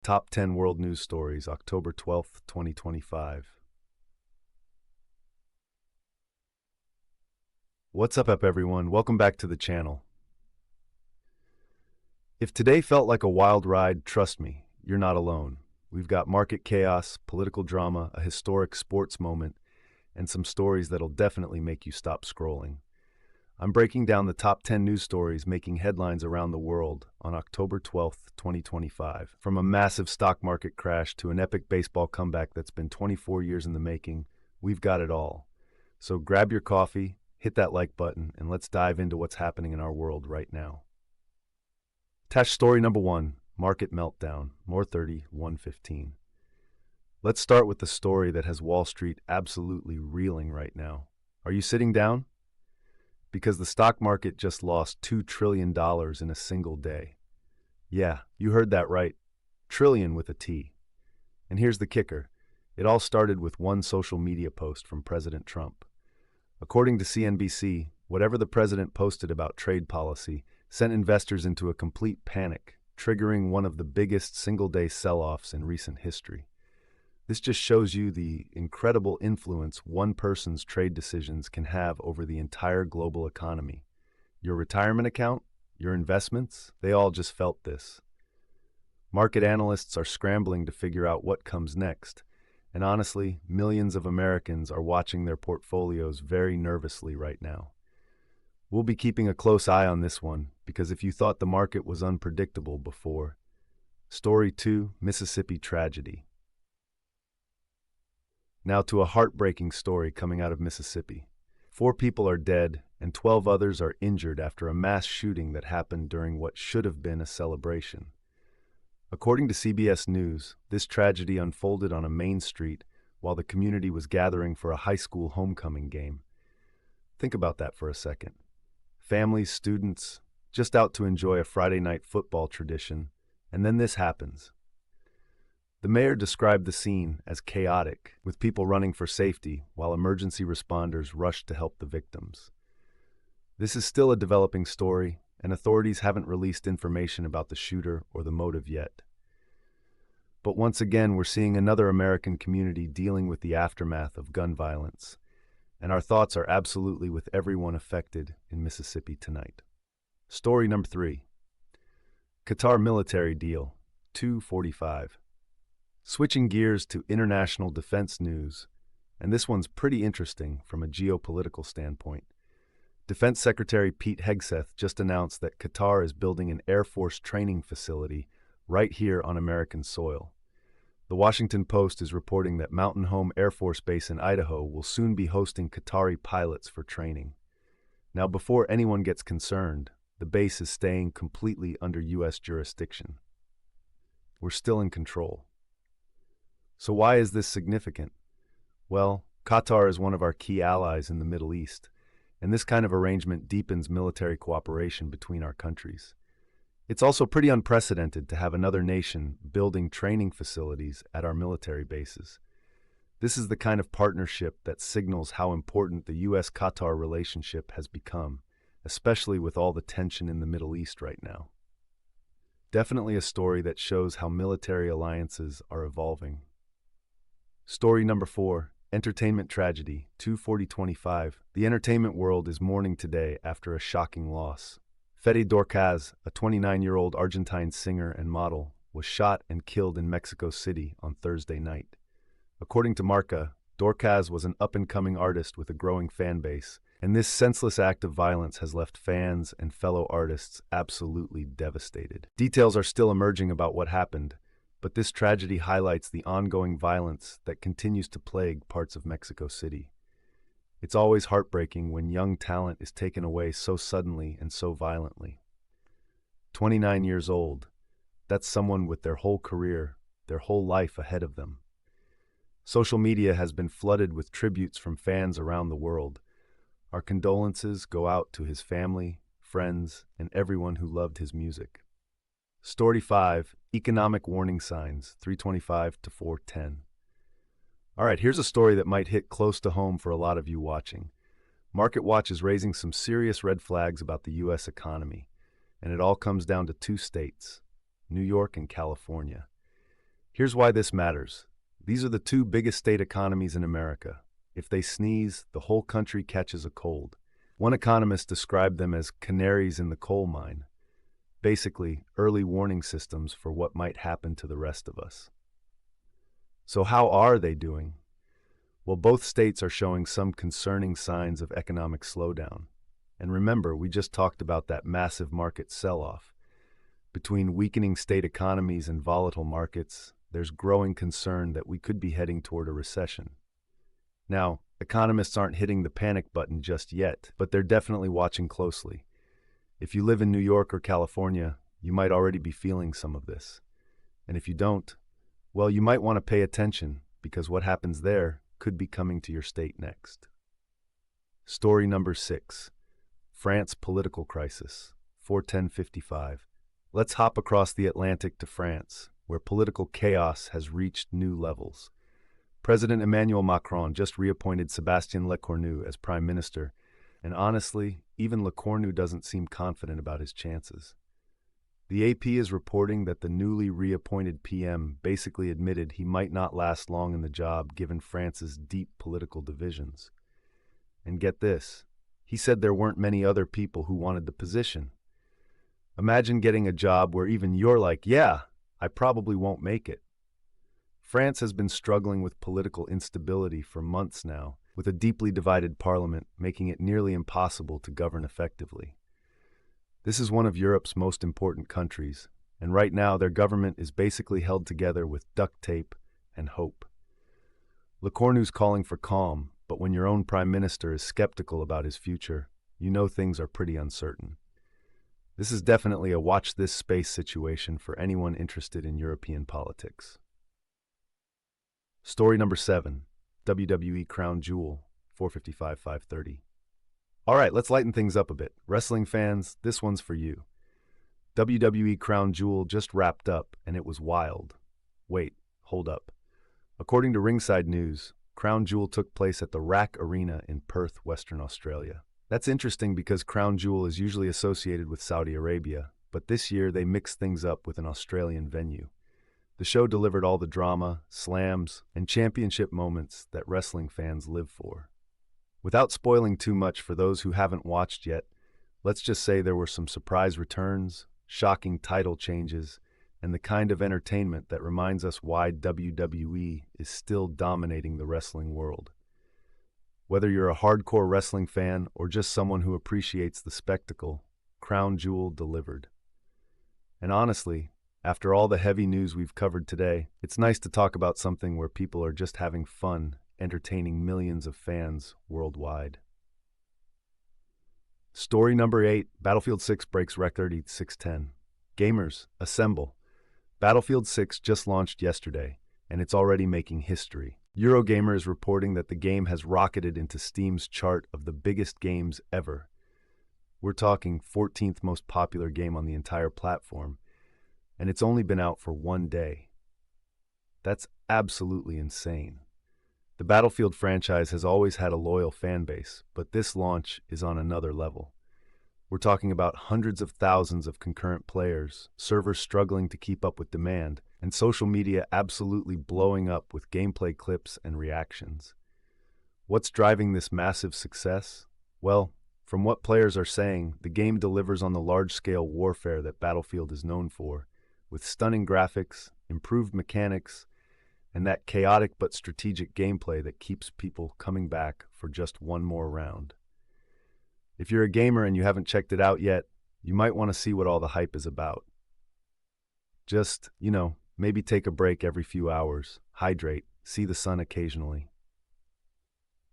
Top 10 World News Stories, October 12th, 2025. What's up, everyone? Welcome back to the channel. If today felt like a wild ride, trust me, you're not alone. We've got market chaos, political drama, a historic sports moment, and some stories that'll definitely make you stop scrolling. I'm breaking down the top 10 news stories making headlines around the world on October 12th, 2025. From a massive stock market crash to an epic baseball comeback that's been 24 years in the making, we've got it all. So grab your coffee, hit that like button, and let's dive into what's happening in our world right now. Tash story number 1, market meltdown, more 30, 115. Let's start with the story that has Wall Street absolutely reeling right now. Are you sitting down? Because the stock market just lost $2 trillion in a single day. Yeah, you heard that right. Trillion with a T. And here's the kicker. It all started with one social media post from President Trump. According to CNBC, whatever the president posted about trade policy sent investors into a complete panic, triggering one of the biggest single-day sell-offs in recent history. This just shows you the incredible influence one person's trade decisions can have over the entire global economy. Your retirement account, your investments, they all just felt this. Market analysts are scrambling to figure out what comes next, and honestly, millions of Americans are watching their portfolios very nervously right now. We'll be keeping a close eye on this one, because if you thought the market was unpredictable before. Story 2, Mississippi tragedy. Now to a heartbreaking story coming out of Mississippi. 4 people are dead and 12 others are injured after a mass shooting that happened during what should have been a celebration. According to CBS News, this tragedy unfolded on a main street while the community was gathering for a high school homecoming game. Think about that for a second. Families, students, just out to enjoy a Friday night football tradition, and then this happens. The mayor described the scene as chaotic, with people running for safety while emergency responders rushed to help the victims. This is still a developing story, and authorities haven't released information about the shooter or the motive yet. But once again, we're seeing another American community dealing with the aftermath of gun violence, and our thoughts are absolutely with everyone affected in Mississippi tonight. Story number 3. Qatar military deal, 245. Switching gears to international defense news, and this one's pretty interesting from a geopolitical standpoint. Defense Secretary Pete Hegseth just announced that Qatar is building an Air Force training facility right here on American soil. The Washington Post is reporting that Mountain Home Air Force Base in Idaho will soon be hosting Qatari pilots for training. Now, before anyone gets concerned, the base is staying completely under U.S. jurisdiction. We're still in control. So why is this significant? Well, Qatar is one of our key allies in the Middle East, and this kind of arrangement deepens military cooperation between our countries. It's also pretty unprecedented to have another nation building training facilities at our military bases. This is the kind of partnership that signals how important the U.S.-Qatar relationship has become, especially with all the tension in the Middle East right now. Definitely a story that shows how military alliances are evolving. Story number 4, entertainment tragedy, 24025. The entertainment world is mourning today after a shocking loss. Fede Dorcaz, a 29-year-old Argentine singer and model, was shot and killed in Mexico City on Thursday night. According to Marca, Dorcaz was an up-and-coming artist with a growing fan base, and this senseless act of violence has left fans and fellow artists absolutely devastated. Details are still emerging about what happened, but this tragedy highlights the ongoing violence that continues to plague parts of Mexico City. It's always heartbreaking when young talent is taken away so suddenly and so violently. 29 years old, that's someone with their whole career, their whole life ahead of them. Social media has been flooded with tributes from fans around the world. Our condolences go out to his family, friends, and everyone who loved his music. Story 5, economic warning signs, 325 to 410. All right, here's a story that might hit close to home for a lot of you watching. MarketWatch is raising some serious red flags about the U.S. economy, and it all comes down to 2 states, New York and California. Here's why this matters. These are the two biggest state economies in America. If they sneeze, the whole country catches a cold. One economist described them as canaries in the coal mine, basically early warning systems for what might happen to the rest of us. So how are they doing? Well, both states are showing some concerning signs of economic slowdown. And remember, we just talked about that massive market sell-off. Between weakening state economies and volatile markets, there's growing concern that we could be heading toward a recession. Now, economists aren't hitting the panic button just yet, but they're definitely watching closely. If you live in New York or California, you might already be feeling some of this. And if you don't, well, you might want to pay attention, because what happens there could be coming to your state next. Story number 6. France political crisis, 41055. Let's hop across the Atlantic to France, where political chaos has reached new levels. President Emmanuel Macron just reappointed Sébastien Lecornu as prime minister, and honestly, even Lecornu doesn't seem confident about his chances. The AP is reporting that the newly reappointed PM basically admitted he might not last long in the job given France's deep political divisions. And get this, he said there weren't many other people who wanted the position. Imagine getting a job where even you're like, yeah, I probably won't make it. France has been struggling with political instability for months now, with a deeply divided parliament making it nearly impossible to govern effectively. This is one of Europe's most important countries, and right now their government is basically held together with duct tape and hope. Lecornu's calling for calm, but when your own prime minister is skeptical about his future, you know things are pretty uncertain. This is definitely a watch this space situation for anyone interested in European politics. Story number 7, WWE Crown Jewel, 455-530. All right, let's lighten things up a bit. Wrestling fans, this one's for you. WWE Crown Jewel just wrapped up, and it was wild. Wait, hold up. According to Ringside News, Crown Jewel took place at the RAC Arena in Perth, Western Australia. That's interesting because Crown Jewel is usually associated with Saudi Arabia, but this year they mixed things up with an Australian venue. The show delivered all the drama, slams, and championship moments that wrestling fans live for. Without spoiling too much for those who haven't watched yet, let's just say there were some surprise returns, shocking title changes, and the kind of entertainment that reminds us why WWE is still dominating the wrestling world. Whether you're a hardcore wrestling fan or just someone who appreciates the spectacle, Crown Jewel delivered. And honestly, after all the heavy news we've covered today, it's nice to talk about something where people are just having fun, entertaining millions of fans worldwide. Story number 8, Battlefield 6 breaks record at 610. Gamers, assemble. Battlefield 6 just launched yesterday, and it's already making history. Eurogamer is reporting that the game has rocketed into Steam's chart of the biggest games ever. We're talking 14th most popular game on the entire platform, and it's only been out for 1 day. That's absolutely insane. The Battlefield franchise has always had a loyal fan base, but this launch is on another level. We're talking about hundreds of thousands of concurrent players, servers struggling to keep up with demand, and social media absolutely blowing up with gameplay clips and reactions. What's driving this massive success? Well, from what players are saying, the game delivers on the large-scale warfare that Battlefield is known for, with stunning graphics, improved mechanics, and that chaotic but strategic gameplay that keeps people coming back for just one more round. If you're a gamer and you haven't checked it out yet, you might want to see what all the hype is about. Just, maybe take a break every few hours, hydrate, see the sun occasionally.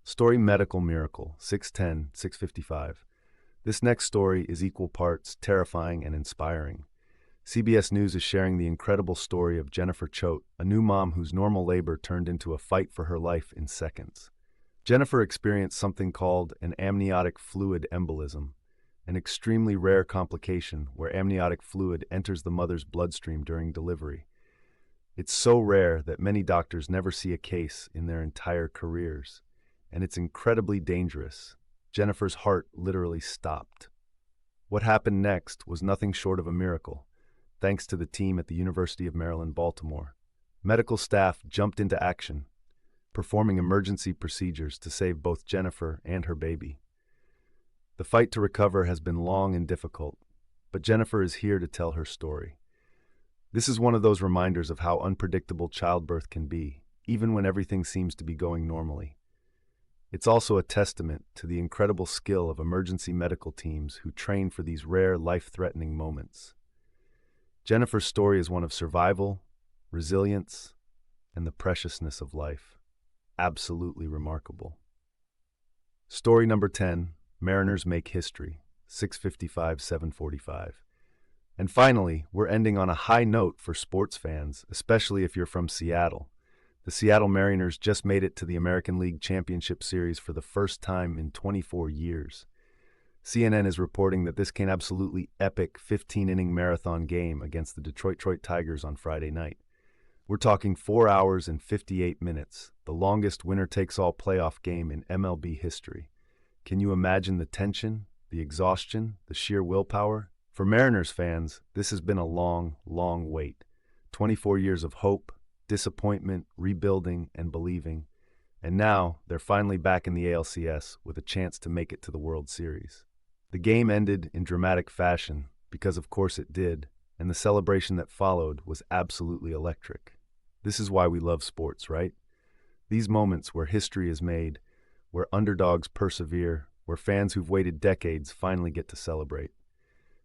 Story Medical Miracle, 610-655. This next story is equal parts terrifying and inspiring. CBS News is sharing the incredible story of Jennifer Choate, a new mom whose normal labor turned into a fight for her life in seconds. Jennifer experienced something called an amniotic fluid embolism, an extremely rare complication where amniotic fluid enters the mother's bloodstream during delivery. It's so rare that many doctors never see a case in their entire careers, and it's incredibly dangerous. Jennifer's heart literally stopped. What happened next was nothing short of a miracle, thanks to the team at the University of Maryland, Baltimore. Medical staff jumped into action, performing emergency procedures to save both Jennifer and her baby. The fight to recover has been long and difficult, but Jennifer is here to tell her story. This is one of those reminders of how unpredictable childbirth can be, even when everything seems to be going normally. It's also a testament to the incredible skill of emergency medical teams who train for these rare, life-threatening moments. Jennifer's story is one of survival, resilience, and the preciousness of life. Absolutely remarkable. Story number 10, Mariners make history, 655-745. And finally, we're ending on a high note for sports fans, especially if you're from Seattle. The Seattle Mariners just made it to the American League Championship Series for the first time in 24 years. CNN is reporting that this came absolutely epic 15-inning marathon game against the Detroit Tigers on Friday night. We're talking 4 hours and 58 minutes, the longest winner-takes-all playoff game in MLB history. Can you imagine the tension, the exhaustion, the sheer willpower? For Mariners fans, this has been a long, long wait. 24 years of hope, disappointment, rebuilding, and believing. And now, they're finally back in the ALCS with a chance to make it to the World Series. The game ended in dramatic fashion, because of course it did, and the celebration that followed was absolutely electric. This is why we love sports, right? These moments where history is made, where underdogs persevere, where fans who've waited decades finally get to celebrate.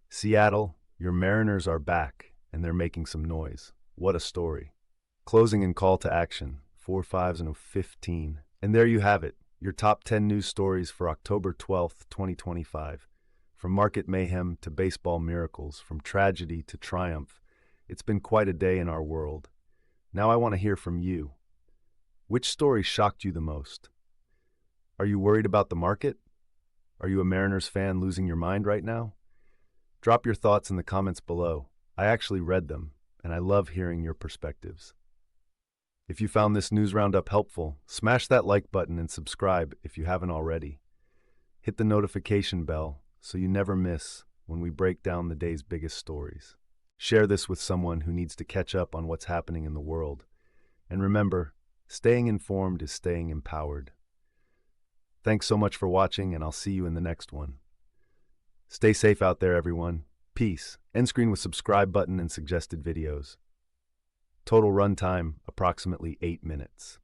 Seattle, your Mariners are back, and they're making some noise. What a story. Closing and call to action, 4 5s and a 15. And there you have it, your top 10 news stories for October 12th, 2025. From market mayhem to baseball miracles, from tragedy to triumph, it's been quite a day in our world. Now I want to hear from you. Which story shocked you the most? Are you worried about the market? Are you a Mariners fan losing your mind right now? Drop your thoughts in the comments below. I actually read them, and I love hearing your perspectives. If you found this news roundup helpful, smash that like button and subscribe if you haven't already. Hit the notification bell so you never miss when we break down the day's biggest stories. Share this with someone who needs to catch up on what's happening in the world. And remember, staying informed is staying empowered. Thanks so much for watching, and I'll see you in the next one. Stay safe out there, everyone. Peace. End screen with subscribe button and suggested videos. Total runtime, approximately 8 minutes.